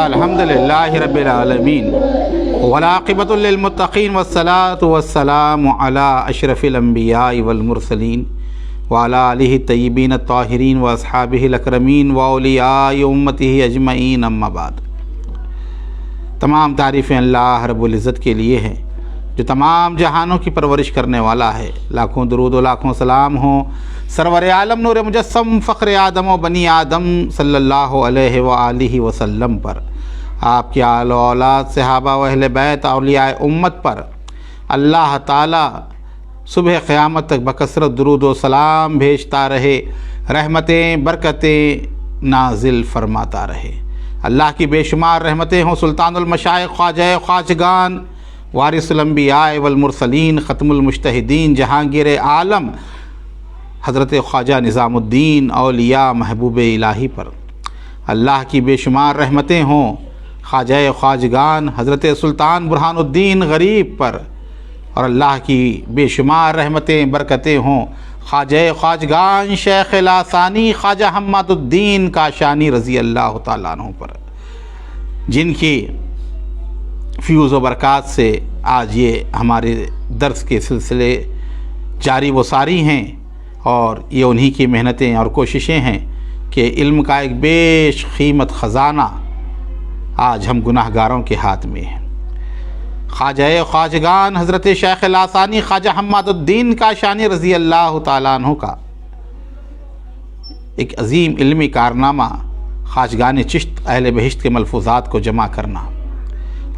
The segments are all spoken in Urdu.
الحمدللہ رب العالمین والعاقبۃ للمتقین والصلاۃ والسلام علی اشرف الانبیاء والمرسلین وعلی آلہ الطیبین الطاہرین واصحابہ الاکرمین واولیاء امتہ اجمعین، اما بعد۔ تمام تعریفیں اللہ رب العزت کے لیے ہیں جو تمام جہانوں کی پرورش کرنے والا ہے۔ لاکھوں درود و لاکھوں سلام ہوں سرور عالم نور مجسم فخر آدم و بنی آدم صلی اللہ علیہ وآلہ وسلم پر، آپ کی آل و اولاد، صحابہ و اہل بیت، اولیاء امت پر اللہ تعالی صبح قیامت تک بکثرت درود و سلام بھیجتا رہے، رحمتیں برکتیں نازل فرماتا رہے۔ اللہ کی بے شمار رحمتیں ہوں سلطان المشائخ خواجہ خواجگان وارث الانبیاء والمرسلین ختم المجتہدین جہانگیر عالم حضرت خواجہ نظام الدین اولیاء محبوب الہی پر۔ اللہ کی بے شمار رحمتیں ہوں خواجہ خواجگان حضرت سلطان برہان الدین غریب پر، اور اللہ کی بے شمار رحمتیں برکتیں ہوں خواجہ خواجگان شیخ لاسانی خواجہ حماد الدین کاشانی رضی اللہ تعالیٰ عنہ پر، جن کی فیوز و برکات سے آج یہ ہمارے درس کے سلسلے جاری و ساری ہیں، اور یہ انہی کی محنتیں اور کوششیں ہیں کہ علم کا ایک بیش قیمت خزانہ آج ہم گناہ گاروں کے ہاتھ میں ہے۔ خواجہ خواجگان حضرت شیخ لاسانی خواجہ حماد الدین کاشانی رضی اللہ تعالیٰ عنہ کا ایک عظیم علمی کارنامہ خواجگان چشت اہل بہشت کے ملفوظات کو جمع کرنا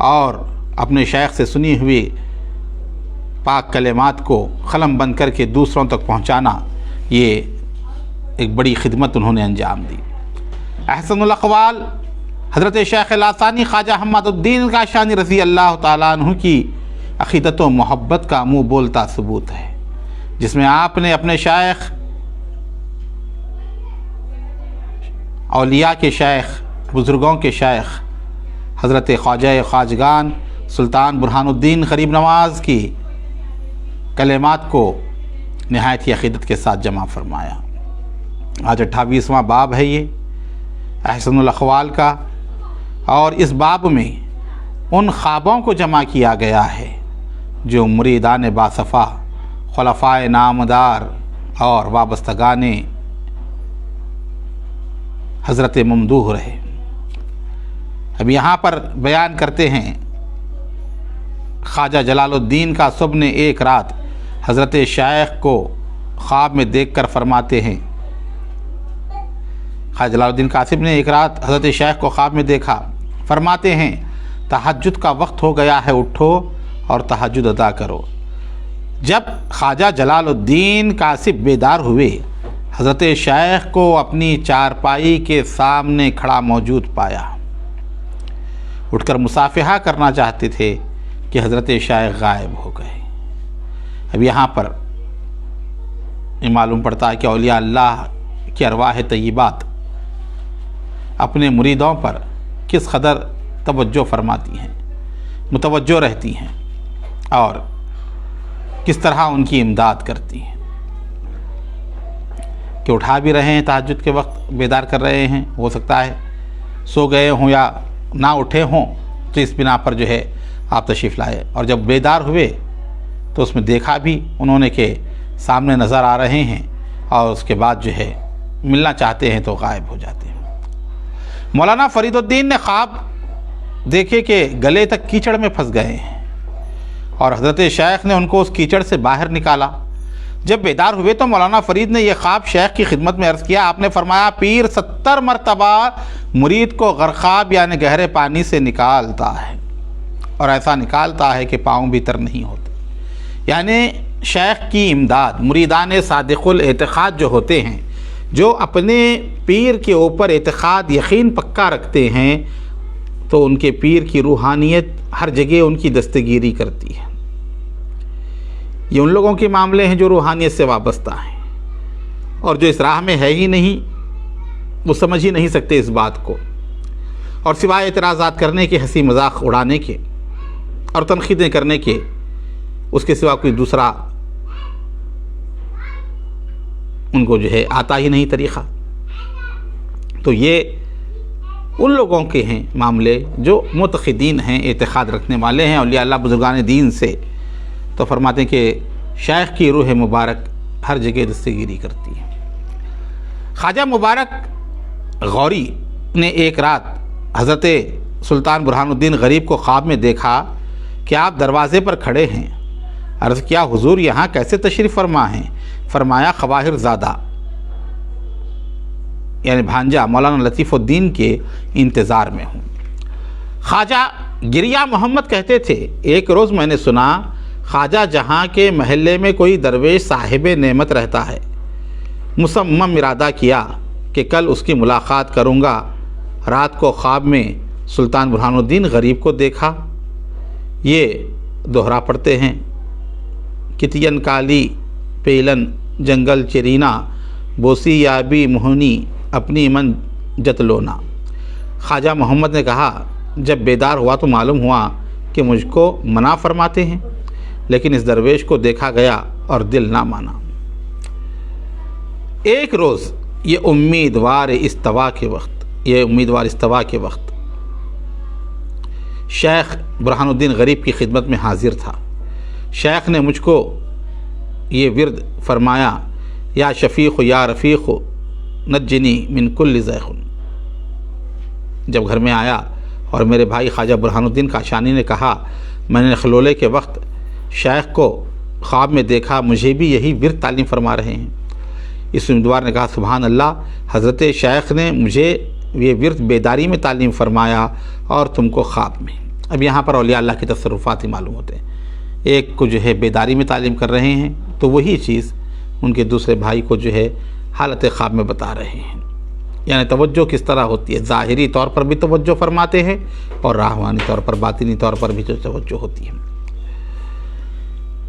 اور اپنے شیخ سے سنی ہوئی پاک کلمات کو قلم بند کر کے دوسروں تک پہنچانا، یہ ایک بڑی خدمت انہوں نے انجام دی۔ احسن الاقوال حضرت شیخ لاسانی خواجہ حماد الدین کاشانی رضی اللہ تعالیٰ عنہ کی عقیدت و محبت کا منہ بولتا ثبوت ہے، جس میں آپ نے اپنے شیخ، اولیاء کے شیخ، بزرگوں کے شیخ حضرت خواجہ خواجگان سلطان برہان الدین غریب نواز کی کلمات کو نہایت ہی عقیدت کے ساتھ جمع فرمایا۔ آج 28واں باب ہے یہ احسن الاقوال کا، اور اس باب میں ان خوابوں کو جمع کیا گیا ہے جو مریدان باصفا، خلفائے نامدار اور وابستگان حضرت ممدوح رہے۔ اب یہاں پر بیان کرتے ہیں خواجہ جلال الدین قاسب نے ایک رات حضرت شیخ کو خواب میں دیکھ کر فرماتے ہیں، خواجہ جلال الدین قاسب نے ایک رات حضرت شیخ کو خواب میں دیکھا، فرماتے ہیں تہجد کا وقت ہو گیا ہے، اٹھو اور تہجد ادا کرو۔ جب خواجہ جلال الدین قاسب بیدار ہوئے، حضرت شیخ کو اپنی چارپائی کے سامنے کھڑا موجود پایا۔ اٹھ کر مصافحہ کرنا چاہتے تھے کہ حضرت شیخ غائب ہو گئے۔ اب یہاں پر یہ معلوم پڑتا ہے کہ اولیاء اللہ کی ارواح طیبات اپنے مریدوں پر کس قدر توجہ فرماتی ہیں، متوجہ رہتی ہیں، اور کس طرح ان کی امداد کرتی ہیں، کہ اٹھا بھی رہے ہیں تہجد کے وقت، بیدار کر رہے ہیں، ہو سکتا ہے سو گئے ہوں یا نہ اٹھے ہوں، تو اس بنا پر جو ہے آپ تشریف لائے، اور جب بیدار ہوئے تو اس میں دیکھا بھی انہوں نے کہ سامنے نظر آ رہے ہیں، اور اس کے بعد جو ہے ملنا چاہتے ہیں تو غائب ہو جاتے ہیں۔ مولانا فرید الدین نے خواب دیکھے کہ گلے تک کیچڑ میں پھنس گئے ہیں، اور حضرت شیخ نے ان کو اس کیچڑ سے باہر نکالا۔ جب بیدار ہوئے تو مولانا فرید نے یہ خواب شیخ کی خدمت میں عرض کیا۔ آپ نے فرمایا پیر 70 مرتبہ مرید کو غرقاب یعنی گہرے پانی سے نکالتا ہے، اور ایسا نکالتا ہے کہ پاؤں بھی تر نہیں ہوتے۔ یعنی شیخ کی امداد، مریدان صادق الاعتقاد جو ہوتے ہیں، جو اپنے پیر کے اوپر اعتقاد یقین پکا رکھتے ہیں، تو ان کے پیر کی روحانیت ہر جگہ ان کی دستگیری کرتی ہے۔ یہ ان لوگوں کے معاملے ہیں جو روحانیت سے وابستہ ہیں، اور جو اس راہ میں ہے ہی نہیں، وہ سمجھ ہی نہیں سکتے اس بات کو، اور سوائے اعتراضات کرنے کے، ہنسی مذاق اڑانے کے اور تنقیدیں کرنے کے، اس کے سوا کوئی دوسرا ان کو جو ہے آتا ہی نہیں طریقہ۔ تو یہ ان لوگوں کے ہیں معاملے جو متقدین ہیں، اعتقاد رکھنے والے ہیں، اولیاء اللہ بزرگان دین سے، تو فرماتے ہیں کہ شیخ کی روح مبارک ہر جگہ دستگیری کرتی ہے۔ خواجہ مبارک غوری نے ایک رات حضرت سلطان برہان الدین غریب کو خواب میں دیکھا کہ آپ دروازے پر کھڑے ہیں۔ عرض کیا حضور یہاں کیسے تشریف فرما ہیں؟ فرمایا خواہر زادہ یعنی بھانجا مولانا لطیف الدین کے انتظار میں ہوں۔ خواجہ گریہ محمد کہتے تھے ایک روز میں نے سنا خواجہ جہاں کے محلے میں کوئی درویش صاحب نعمت رہتا ہے، مصمم ارادہ کیا کہ کل اس کی ملاقات کروں گا۔ رات کو خواب میں سلطان برہان الدین غریب کو دیکھا۔ یہ دوہرا پڑھتے ہیں کتین کالی پیلن جنگل چرینا بوسی یابی موہنی اپنی من جتلونا۔ خواجہ محمد نے کہا جب بیدار ہوا تو معلوم ہوا کہ مجھ کو منع فرماتے ہیں، لیکن اس درویش کو دیکھا گیا اور دل نہ مانا۔ ایک روز یہ امیدوار استوا کے وقت شیخ برہان الدین غریب کی خدمت میں حاضر تھا۔ شیخ نے مجھ کو یہ ورد فرمایا یا شفیق یا رفیق نجنی من کل ضیق۔ جب گھر میں آیا اور میرے بھائی خواجہ برہان الدین کاشانی نے کہا میں نے خلولے کے وقت شیخ کو خواب میں دیکھا، مجھے بھی یہی ورد تعلیم فرما رہے ہیں۔ اس امیدوار نے کہا سبحان اللہ، حضرت شیخ نے مجھے یہ ورد بیداری میں تعلیم فرمایا اور تم کو خواب میں۔ اب یہاں پر اولیاء اللہ کے تصرفات ہی معلوم ہوتے ہیں۔ ایک کو جو ہے بیداری میں تعلیم کر رہے ہیں تو وہی چیز ان کے دوسرے بھائی کو جو ہے حالت خواب میں بتا رہے ہیں، یعنی توجہ کس طرح ہوتی ہے، ظاہری طور پر بھی توجہ فرماتے ہیں اور راہوانی طور پر باطنی طور پر بھی توجہ ہوتی ہے۔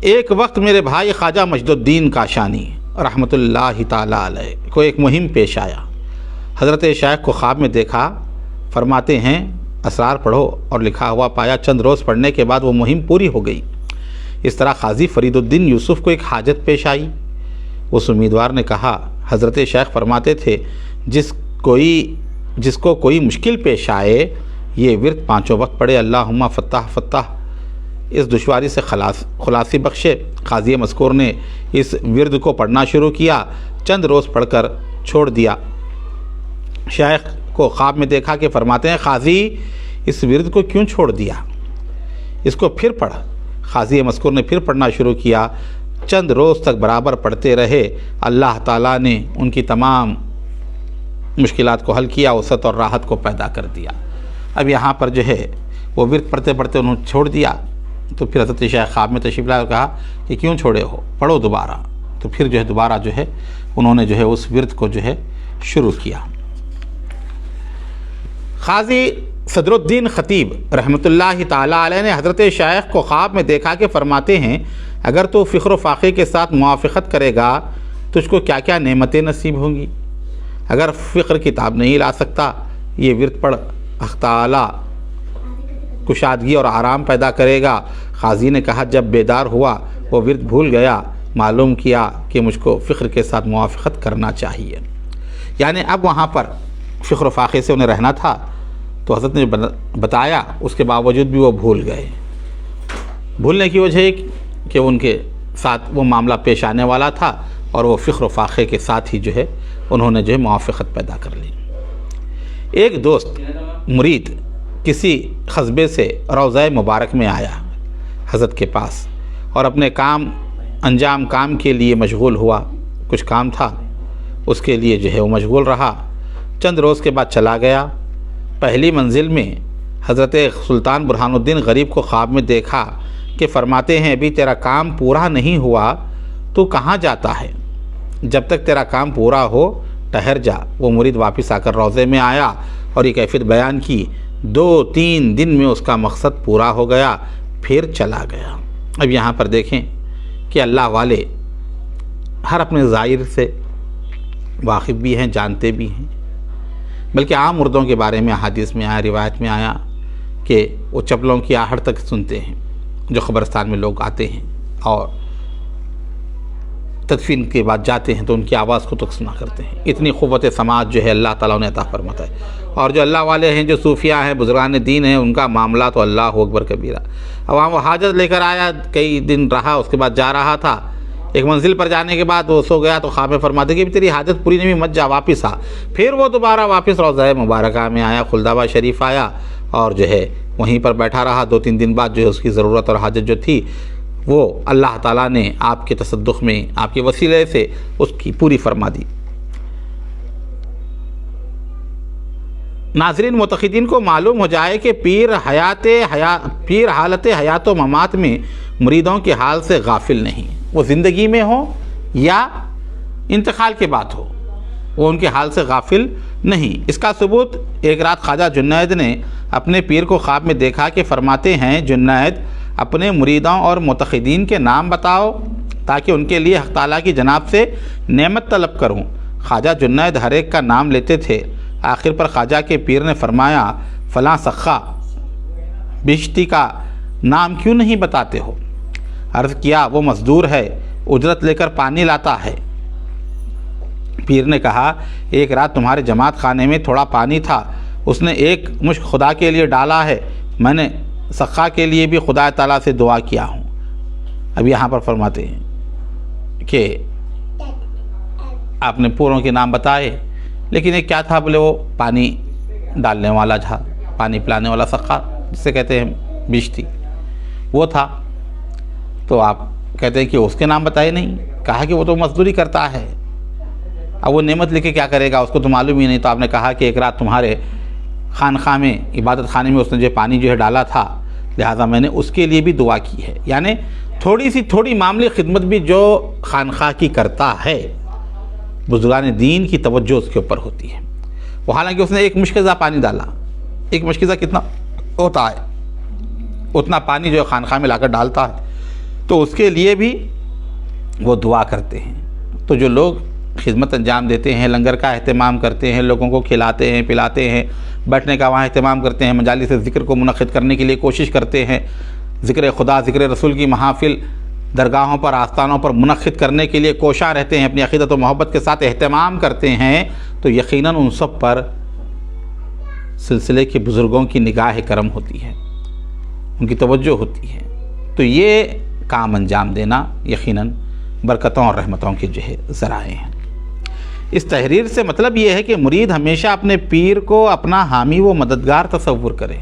ایک وقت میرے بھائی خواجہ مجد الدین کاشانی رحمۃ اللہ تعالی علیہ کو ایک مہم پیش آیا۔ حضرت شیخ کو خواب میں دیکھا، فرماتے ہیں اسرار پڑھو اور لکھا ہوا پایا۔ چند روز پڑھنے کے بعد وہ مہم پوری ہو گئی۔ اس طرح قاضی فرید الدین یوسف کو ایک حاجت پیش آئی۔ اس امیدوار نے کہا حضرت شیخ فرماتے تھے جس کو کوئی مشکل پیش آئے یہ ورد پانچوں وقت پڑھے، اللہم فتح فتح، اس دشواری سے خلاصی بخشے۔ قاضی مذکور نے اس ورد کو پڑھنا شروع کیا، چند روز پڑھ کر چھوڑ دیا۔ شیخ کو خواب میں دیکھا کہ فرماتے ہیں قاضی اس ورد کو کیوں چھوڑ دیا، اس کو پھر پڑھ۔ قاضی مذکور نے پھر پڑھنا شروع کیا، چند روز تک برابر پڑھتے رہے۔ اللہ تعالیٰ نے ان کی تمام مشکلات کو حل کیا، وسعت اور راحت کو پیدا کر دیا۔ اب یہاں پر جو ہے وہ ورد پڑھتے پڑھتے انہوں نے چھوڑ دیا، تو پھر حضرت شیخ خواب میں تشریف لائے اور کہا کہ کیوں چھوڑے ہو، پڑھو دوبارہ۔ تو پھر جو ہے دوبارہ جو ہے انہوں نے جو ہے اس ورد کو جو ہے شروع کیا۔ قاضی صدر الدین خطیب رحمۃ اللہ تعالی علیہ نے حضرت شیخ کو خواب میں دیکھا کہ فرماتے ہیں اگر تو فخر و فاقے کے ساتھ موافقت کرے گا تجھ کو کیا کیا نعمتیں نصیب ہوں گی۔ اگر فقر کتاب نہیں لا سکتا یہ ورد پڑھ، حق تعالی کشادگی اور آرام پیدا کرے گا۔ قاضی نے کہا جب بیدار ہوا وہ ورد بھول گیا، معلوم کیا کہ مجھ کو فقر کے ساتھ موافقت کرنا چاہیے۔ یعنی اب وہاں پر فخر و فاقے سے انہیں رہنا تھا، تو حضرت نے بتایا، اس کے باوجود بھی وہ بھول گئے۔ بھولنے کی وجہ کہ ان کے ساتھ وہ معاملہ پیش آنے والا تھا اور وہ فخر و فاقے کے ساتھ ہی جو ہے انہوں نے جو ہے موافقت پیدا کر لی۔ ایک دوست مرید کسی قصبے سے روضہ مبارک میں آیا حضرت کے پاس اور اپنے کام کے لیے مشغول ہوا۔ کچھ کام تھا اس کے لیے جو ہے وہ مشغول رہا، چند روز کے بعد چلا گیا۔ پہلی منزل میں حضرت سلطان برہان الدین غریب کو خواب میں دیکھا کہ فرماتے ہیں ابھی تیرا کام پورا نہیں ہوا تو کہاں جاتا ہے، جب تک تیرا کام پورا ہو ٹھہر جا۔ وہ مرید واپس آ کر روضے میں آیا اور یہ کیفیت بیان کی۔ 2-3 دن میں اس کا مقصد پورا ہو گیا، پھر چلا گیا۔ اب یہاں پر دیکھیں کہ اللہ والے ہر اپنے ظاہر سے واقف بھی ہیں، جانتے بھی ہیں، بلکہ عام مردوں کے بارے میں احادیث میں آیا، روایت میں آیا کہ وہ چپلوں کی آہٹ تک سنتے ہیں جو قبرستان میں لوگ آتے ہیں، اور تدفین کے بعد جاتے ہیں تو ان کی آواز کو تک سنا کرتے ہیں. اتنی قوت سماعت جو ہے اللہ تعالیٰ نے عطا فرماتا ہے. اور جو اللہ والے ہیں، جو صوفیاء ہیں، بزرگان دین ہیں، ان کا معاملہ تو اللہ اکبر کبیرہ. اب وہاں وہ حاجت لے کر آیا، کئی دن رہا، اس کے بعد جا رہا تھا. ایک منزل پر جانے کے بعد وہ سو گیا تو خواب میں فرماتے کہ تیری حاجت پوری نہیں، مت جا، واپس آ. پھر وہ دوبارہ واپس روضہ مبارکہ میں آیا، خلدآباد شریف آیا اور جو ہے وہیں پر بیٹھا رہا. 2-3 دن بعد جو ہے اس کی ضرورت اور حاجت جو تھی وہ اللہ تعالیٰ نے آپ کے تصدق میں، آپ کے وسیلے سے اس کی پوری فرما دی. ناظرین، معتقدین کو معلوم ہو جائے کہ پیر حالت حیات و ممات میں مریدوں کے حال سے غافل نہیں. وہ زندگی میں ہو یا انتقال کے بعد ہو، وہ ان کے حال سے غافل نہیں. اس کا ثبوت ایک رات خواجہ جنید نے اپنے پیر کو خواب میں دیکھا کہ فرماتے ہیں، جنید اپنے مریدوں اور معتقدین کے نام بتاؤ تاکہ ان کے لیے حق تعالیٰ کی جناب سے نعمت طلب کروں. خواجہ جنید ہر ایک کا نام لیتے تھے. آخر پر خواجہ کے پیر نے فرمایا، فلاں سخا بہشتی کا نام کیوں نہیں بتاتے ہو؟ عرض کیا، وہ مزدور ہے، اجرت لے کر پانی لاتا ہے. پیر نے کہا، ایک رات تمہارے جماعت خانے میں تھوڑا پانی تھا، اس نے ایک مشک خدا کے لیے ڈالا ہے. میں نے سخا کے لیے بھی خدا تعالیٰ سے دعا کیا ہوں. اب یہاں پر فرماتے ہیں کہ آپ نے پوروں کے نام بتائے، لیکن ایک کیا تھا؟ بولے وہ پانی ڈالنے والا تھا، پانی پلانے والا سخا جسے کہتے ہیں بشتی، وہ تھا. تو آپ کہتے ہیں کہ اس کے نام بتائے نہیں. کہا کہ وہ تو مزدوری کرتا ہے، اب وہ نعمت لے کے کیا کرے گا، اس کو تو معلوم ہی نہیں. تو آپ نے کہا کہ ایک رات تمہارے خانخواہ میں، عبادت خانے میں اس نے جو پانی جو ہے ڈالا تھا، لہٰذا میں نے اس کے لیے بھی دعا کی ہے. یعنی تھوڑی معمولی خدمت بھی جو خانخواہ کی کرتا ہے، بزرگان دین کی توجہ اس کے اوپر ہوتی ہے. وہ حالانکہ اس نے ایک مشکزہ پانی ڈالا، ایک مشکزہ کتنا ہوتا ہے، اتنا پانی جو خانخواہ میں لا کر ڈالتا ہے، تو اس کے لیے بھی وہ دعا کرتے ہیں. تو جو لوگ خدمت انجام دیتے ہیں، لنگر کا اہتمام کرتے ہیں، لوگوں کو کھلاتے ہیں، پلاتے ہیں، بیٹھنے کا وہاں اہتمام کرتے ہیں، مجالس ذکر کو منعقد کرنے کے لیے کوشش کرتے ہیں، ذکر خدا، ذکر رسول کی محافل درگاہوں پر، آستانوں پر منعقد کرنے کے لیے کوشاں رہتے ہیں، اپنی عقیدت و محبت کے ساتھ اہتمام کرتے ہیں، تو یقیناً ان سب پر سلسلے کے بزرگوں کی نگاہ کرم ہوتی ہے، ان کی توجہ ہوتی ہے. تو یہ کام انجام دینا یقیناً برکتوں اور رحمتوں کے جو ہے ذرائع ہیں. اس تحریر سے مطلب یہ ہے کہ مرید ہمیشہ اپنے پیر کو اپنا حامی و مددگار تصور کرے،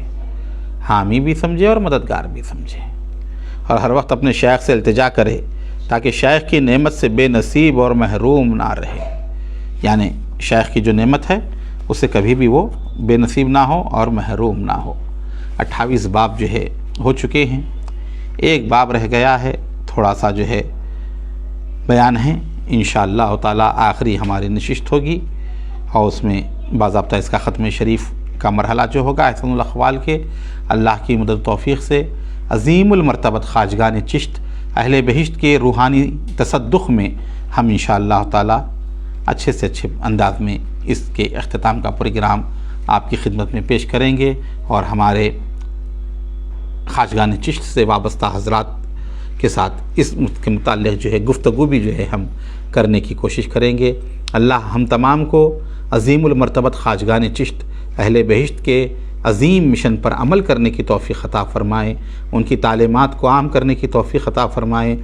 حامی بھی سمجھے اور مددگار بھی سمجھے، اور ہر وقت اپنے شیخ سے التجا کرے تاکہ شیخ کی نعمت سے بے نصیب اور محروم نہ رہے. یعنی شیخ کی جو نعمت ہے اس سے کبھی بھی وہ بے نصیب نہ ہو اور محروم نہ ہو. 28 باب جو ہے ہو چکے ہیں، ایک باب رہ گیا ہے، تھوڑا سا جو ہے بیان ہے. انشاءاللہ تعالیٰ آخری ہماری نشست ہوگی اور اس میں باضابطہ اس کا ختم شریف کا مرحلہ جو ہوگا احسن الاقوال کے، اللہ کی مدد توفیق سے عظیم المرتبت خواجگان چشت اہل بہشت کے روحانی تصدق میں ہم انشاءاللہ تعالیٰ اچھے سے اچھے انداز میں اس کے اختتام کا پروگرام آپ کی خدمت میں پیش کریں گے، اور ہمارے خواجگان چشت سے وابستہ حضرات کے ساتھ اس کے متعلق جو ہے گفتگو بھی جو ہے ہم کرنے کی کوشش کریں گے. اللہ ہم تمام کو عظیم المرتبت خواجگان چشت اہل بہشت کے عظیم مشن پر عمل کرنے کی توفیق عطا فرمائے، ان کی تعلیمات کو عام کرنے کی توفیق عطا فرمائے،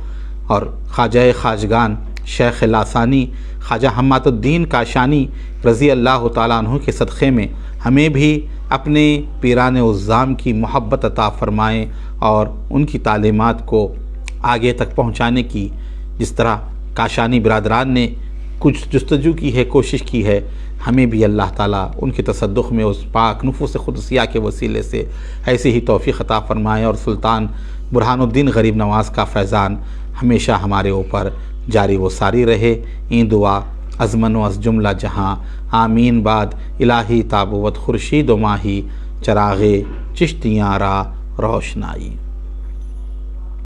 اور خواجہ خواجگان شیخ لاسانی خواجہ حماد الدین کاشانی رضی اللہ تعالیٰ عنہ کے صدقے میں ہمیں بھی اپنے پیران عظام کی محبت عطا فرمائیں، اور ان کی تعلیمات کو آگے تک پہنچانے کی جس طرح کاشانی برادران نے کچھ جستجو کی ہے، کوشش کی ہے، ہمیں بھی اللہ تعالیٰ ان کے تصدق میں اس پاک نفوس قدسیہ کے وسیلے سے ایسے ہی توفیق عطا فرمائے، اور سلطان برہان الدین غریب نواز کا فیضان ہمیشہ ہمارے اوپر جاری و ساری رہے. این دعا از من و از جملہ جہاں، آمین. بعد الہی تابوت خورشید و ماہی، چراغ چشتیاں را روشنائی.